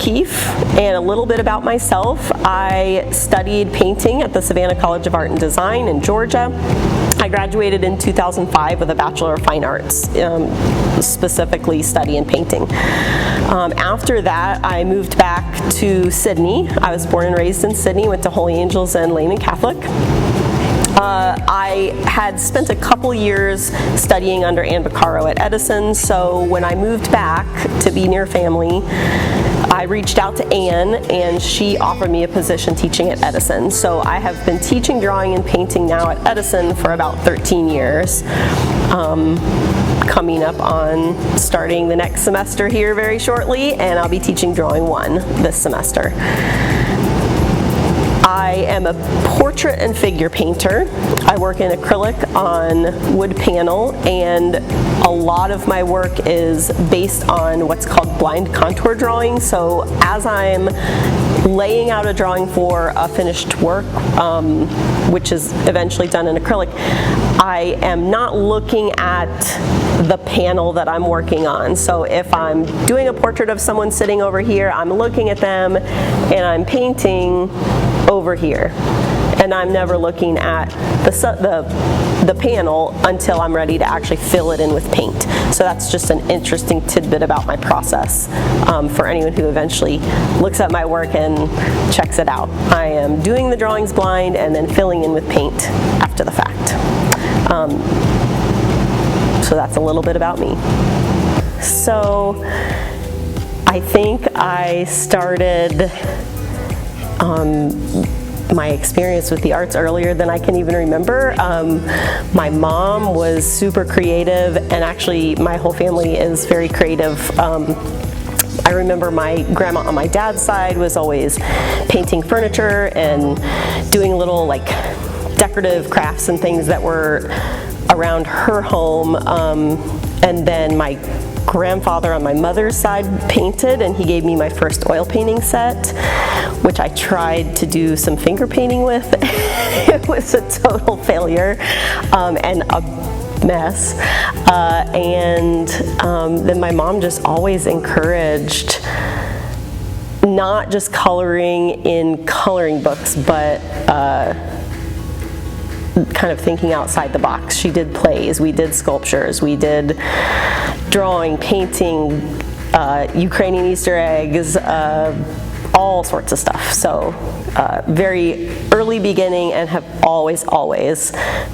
Keefe and a little bit about myself. I studied painting at the Savannah College of Art and Design in Georgia. I graduated in 2005 with a Bachelor of Fine Arts, specifically studying painting. After that, I moved back to Sydney. I was born and raised in Sydney, went to Holy Angels and Layman Catholic. I had spent a couple years studying under Ann Vaccaro at Edison, so when I moved back to be near family, I reached out to Ann and she offered me a position teaching at Edison. So I have been teaching drawing and painting now at Edison for about 13 years. Coming up on starting the next semester here very shortly, and I'll be teaching Drawing 1 this semester. I am a portrait and figure painter. I work in acrylic on wood panel, and a lot of my work is based on what's called blind contour drawing. So as I'm laying out a drawing for a finished work, which is eventually done in acrylic, I am not looking at the panel that I'm working on. So if I'm doing a portrait of someone sitting over here, I'm looking at them and I'm painting over here, and I'm never looking at the panel until I'm ready to actually fill it in with paint. So that's just an interesting tidbit about my process for anyone who eventually looks at my work and checks it out. I am doing the drawings blind and then filling in with paint after the fact. So that's a little bit about me. So I think I started my experience with the arts earlier than I can even remember. My mom was super creative, and actually my whole family is very creative. I remember my grandma on my dad's side was always painting furniture and doing little like decorative crafts and things that were around her home. And then my grandfather on my mother's side painted, and he gave me my first oil painting set, which I tried to do some finger painting with. It was a total failure and a mess. Then my mom just always encouraged not just coloring in coloring books, but kind of thinking outside the box. She did plays, we did sculptures, we did drawing, painting, Ukrainian Easter eggs, all sorts of stuff. So very early beginning, and have always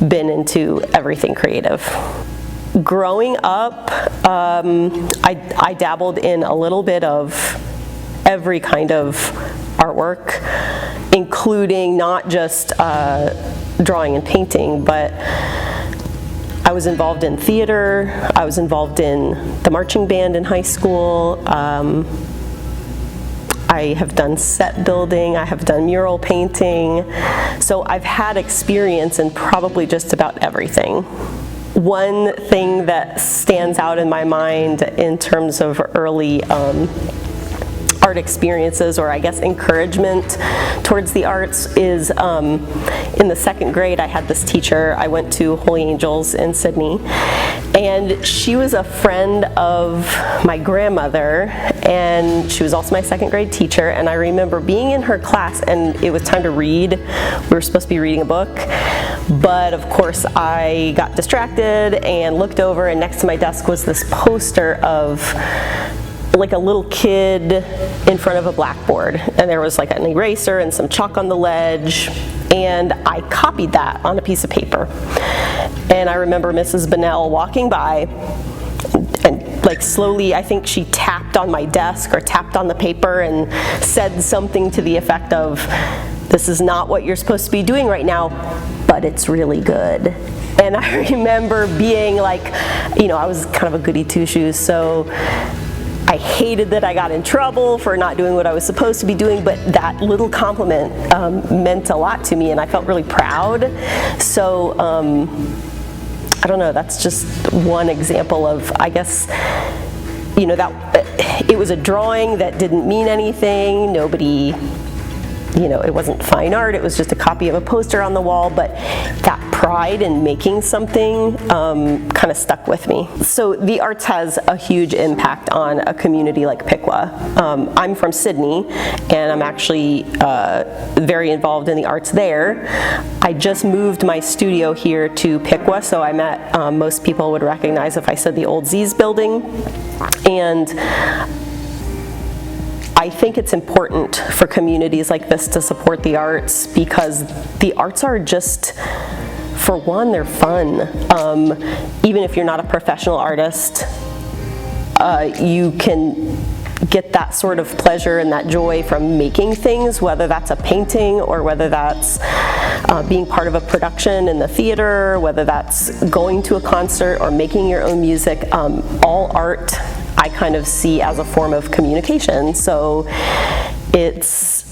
been into everything creative. Growing up, I dabbled in a little bit of every kind of artwork, including not just drawing and painting, but I was involved in theater, I was involved in the marching band in high school, I have done set building, I have done mural painting, so I've had experience in probably just about everything. One thing that stands out in my mind in terms of early art experiences, or I guess encouragement towards the arts, is in the second grade I had this teacher. I went to Holy Angels in Sydney, and she was a friend of my grandmother, and she was also my second grade teacher. And I remember being in her class, and it was time to read. We were supposed to be reading a book, but of course I got distracted and looked over, and next to my desk was this poster of like a little kid in front of a blackboard, and there was like an eraser and some chalk on the ledge, and I copied that on a piece of paper. And I remember Mrs. Bonnell walking by and like slowly, I think she tapped on my desk or tapped on the paper and said something to the effect of, "This is not what you're supposed to be doing right now, but it's really good." And I remember being like, you know, I was kind of a goody two-shoes, so I hated that I got in trouble for not doing what I was supposed to be doing, but that little compliment meant a lot to me, and I felt really proud. So I don't know, that's just one example of, I guess, you know, that it was a drawing that didn't mean anything. Nobody it wasn't fine art, it was just a copy of a poster on the wall, but that pride in making something kind of stuck with me. So the arts has a huge impact on a community like Piqua. I'm from Sydney, and I'm actually very involved in the arts there. I just moved my studio here to Piqua, so I'm at, most people would recognize if I said the old Z's building, and I think it's important for communities like this to support the arts, because the arts are just, for one, they're fun. Even if you're not a professional artist, you can get that sort of pleasure and that joy from making things, whether that's a painting or whether that's being part of a production in the theater, whether that's going to a concert or making your own music. All art I kind of see as a form of communication. So it's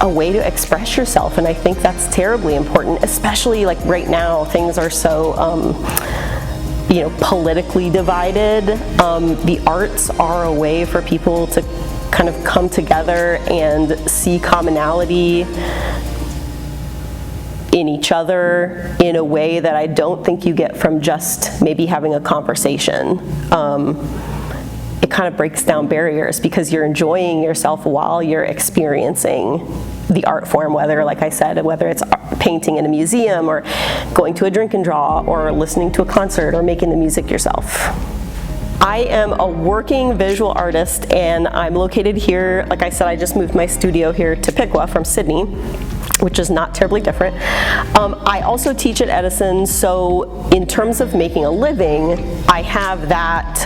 a way to express yourself, and I think that's terribly important, especially like right now, things are so politically divided. The arts are a way for people to kind of come together and see commonality in each other in a way that I don't think you get from just maybe having a conversation. It kind of breaks down barriers because you're enjoying yourself while you're experiencing the art form, whether, like I said, whether it's painting in a museum or going to a drink and draw or listening to a concert or making the music yourself. I am a working visual artist, and I'm located here. Like I said, I just moved my studio here to Piqua from Sydney, which is not terribly different. I also teach at Edison, so in terms of making a living, I have that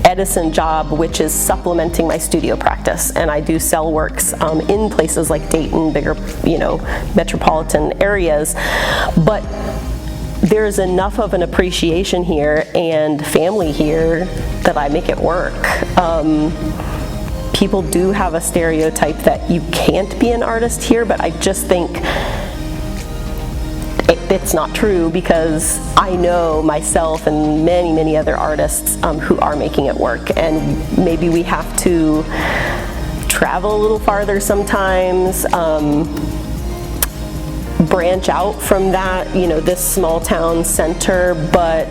Edison job, which is supplementing my studio practice, and I do sell works in places like Dayton, bigger, metropolitan areas, but there's enough of an appreciation here and family here that I make it work. People do have a stereotype that you can't be an artist here, but I just think it's not true, because I know myself and many, many other artists who are making it work, and maybe we have to travel a little farther sometimes, branch out from that, this small town center, but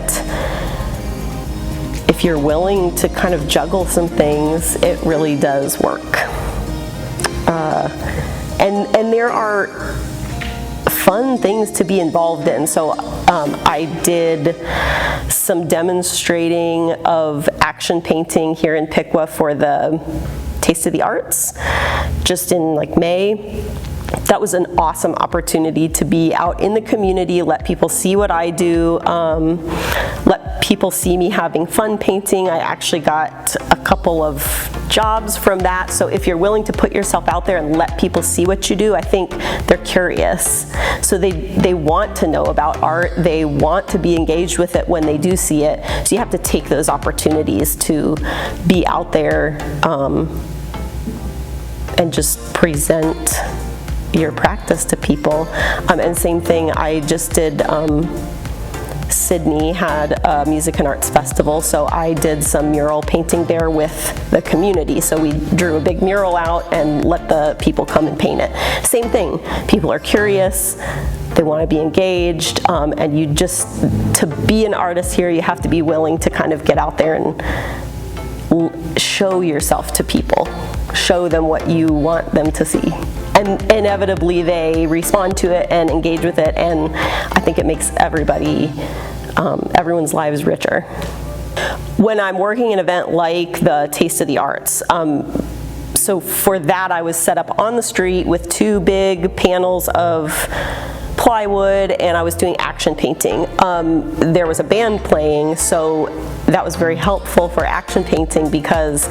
if you're willing to kind of juggle some things, it really does work. And there are fun things to be involved in. So I did some demonstrating of action painting here in Piqua for the Taste of the Arts, just in like May. That was an awesome opportunity to be out in the community, let people see what I do, let people see me having fun painting. I actually got a couple of jobs from that. So if you're willing to put yourself out there and let people see what you do, I think they're curious. So they want to know about art. They want to be engaged with it when they do see it. So you have to take those opportunities to be out there and just present your practice to people. And same thing, I just did, Sydney had a music and arts festival, so I did some mural painting there with the community. So we drew a big mural out and let the people come and paint it. Same thing, people are curious, they want to be engaged, and you just, to be an artist here, you have to be willing to kind of get out there and show yourself to people. Show them what you want them to see. And inevitably they respond to it and engage with it, and I think it makes everyone's lives richer. When I'm working an event like the Taste of the Arts, so for that I was set up on the street with 2 big panels of plywood, and I was doing action painting. There was a band playing, so that was very helpful for action painting, because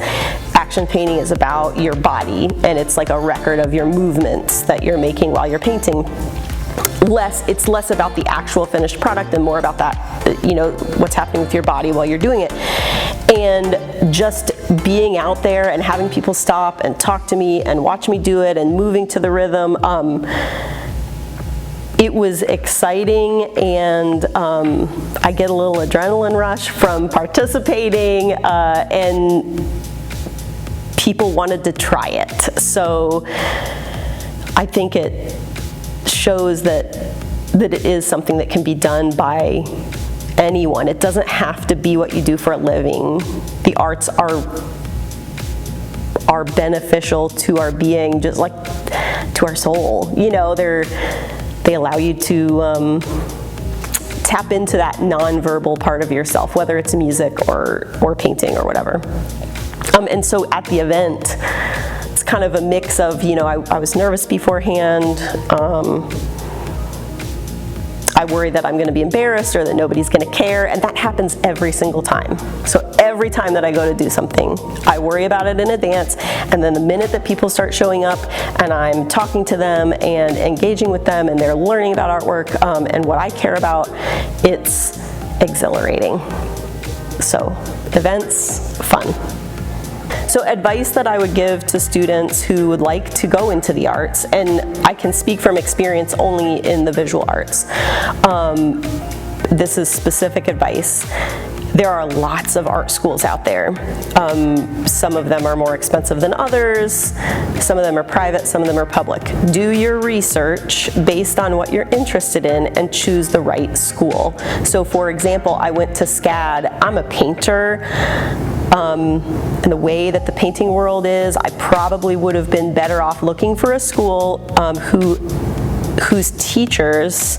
action painting is about your body, and it's like a record of your movements that you're making while you're painting. It's less about the actual finished product and more about that, what's happening with your body while you're doing it. And just being out there and having people stop and talk to me and watch me do it and moving to the rhythm, it was exciting, and I get a little adrenaline rush from participating, and people wanted to try it. So I think it shows that it is something that can be done by anyone. It doesn't have to be what you do for a living. The arts are beneficial to our being, just like to our soul. You know, they allow you to tap into that nonverbal part of yourself, whether it's music or painting or whatever. And so at the event, it's kind of a mix of, you know, I was nervous beforehand. I worry that I'm going to be embarrassed or that nobody's going to care, and that happens every single time. So every time that I go to do something, I worry about it in advance, and then the minute that people start showing up and I'm talking to them and engaging with them and they're learning about artwork and what I care about, it's exhilarating. So events, fun. So advice that I would give to students who would like to go into the arts, and I can speak from experience only in the visual arts. This is specific advice. There are lots of art schools out there. Some of them are more expensive than others. Some of them are private, some of them are public. Do your research based on what you're interested in and choose the right school. So for example, I went to SCAD. I'm a painter. And the way that the painting world is, I probably would have been better off looking for a school whose teachers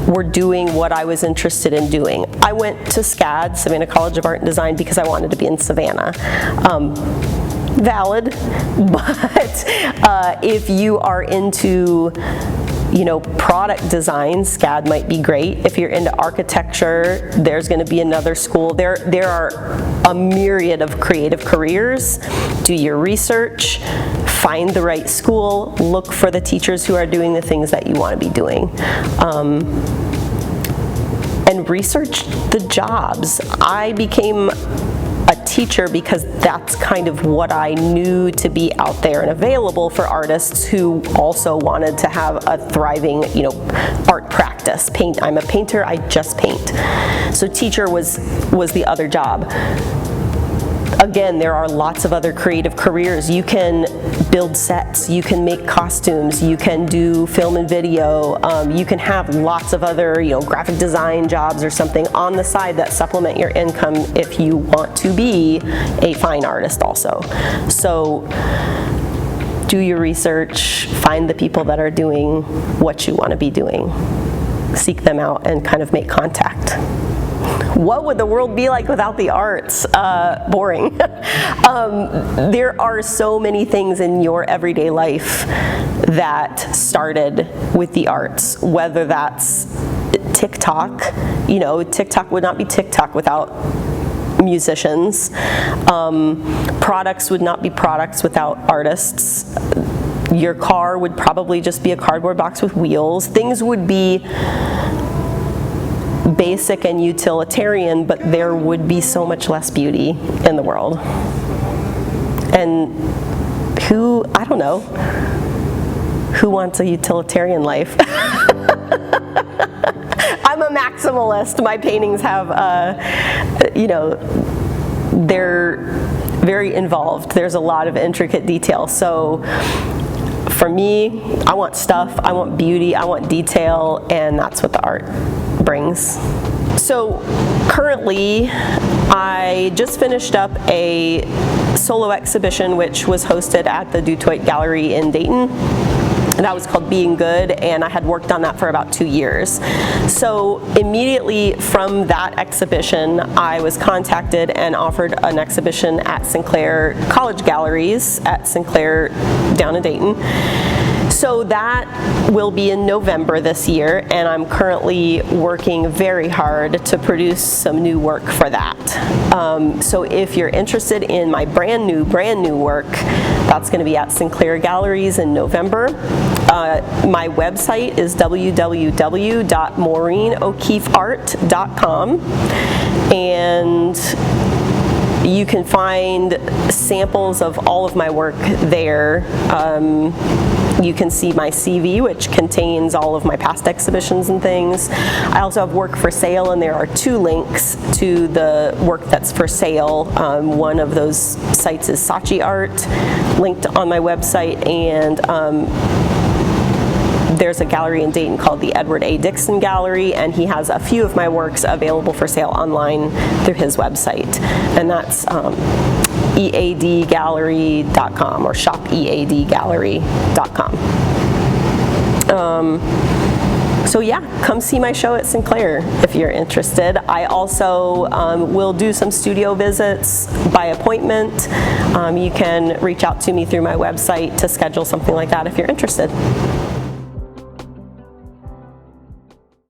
were doing what I was interested in doing. I went to SCAD, Savannah College of Art and Design, because I wanted to be in Savannah. Valid, but if you are into, you know, product design, SCAD might be great. If you're into architecture, there's going to be another school. There are a myriad of creative careers. Do your research, find the right school, look for the teachers who are doing the things that you want to be doing. And research the jobs. I became a teacher because that's kind of what I knew to be out there and available for artists who also wanted to have a thriving, you know, art practice. I'm a painter, I just paint. So teacher was the other job. Again, there are lots of other creative careers. You can build sets, you can make costumes, you can do film and video, you can have lots of other, you know, graphic design jobs or something on the side that supplement your income if you want to be a fine artist also. So do your research, find the people that are doing what you want to be doing. Seek them out and kind of make contact. What would the world be like without the arts? Boring. There are so many things in your everyday life that started with the arts, whether that's TikTok. You know, TikTok would not be TikTok without musicians. Products would not be products without artists. Your car would probably just be a cardboard box with wheels. Things would be basic and utilitarian, but there would be so much less beauty in the world. And I don't know, who wants a utilitarian life? I'm a maximalist. My paintings have, you know, they're very involved. There's a lot of intricate detail. So for me, I want stuff, I want beauty, I want detail, and that's what the art brings. So currently, I just finished up a solo exhibition which was hosted at the Detroit Gallery in Dayton. And that was called Being Good, and I had worked on that for about 2 years. So immediately from that exhibition, I was contacted and offered an exhibition at Sinclair College Galleries at Sinclair down in Dayton. So that will be in November this year, and I'm currently working very hard to produce some new work for that. So if you're interested in my brand new work, that's going to be at Sinclair Galleries in November. My website is www.maureenokeefeart.com, and you can find samples of all of my work there. You can see my CV, which contains all of my past exhibitions and things. I also have work for sale, and there are 2 links to the work that's for sale. One of those sites is Saatchi Art, linked on my website, and there's a gallery in Dayton called the Edward A. Dixon Gallery, and he has a few of my works available for sale online through his website, and that's eadgallery.com or shopeadgallery.com. So yeah, come see my show at Sinclair if you're interested. I also will do some studio visits by appointment. You can reach out to me through my website to schedule something like that if you're interested.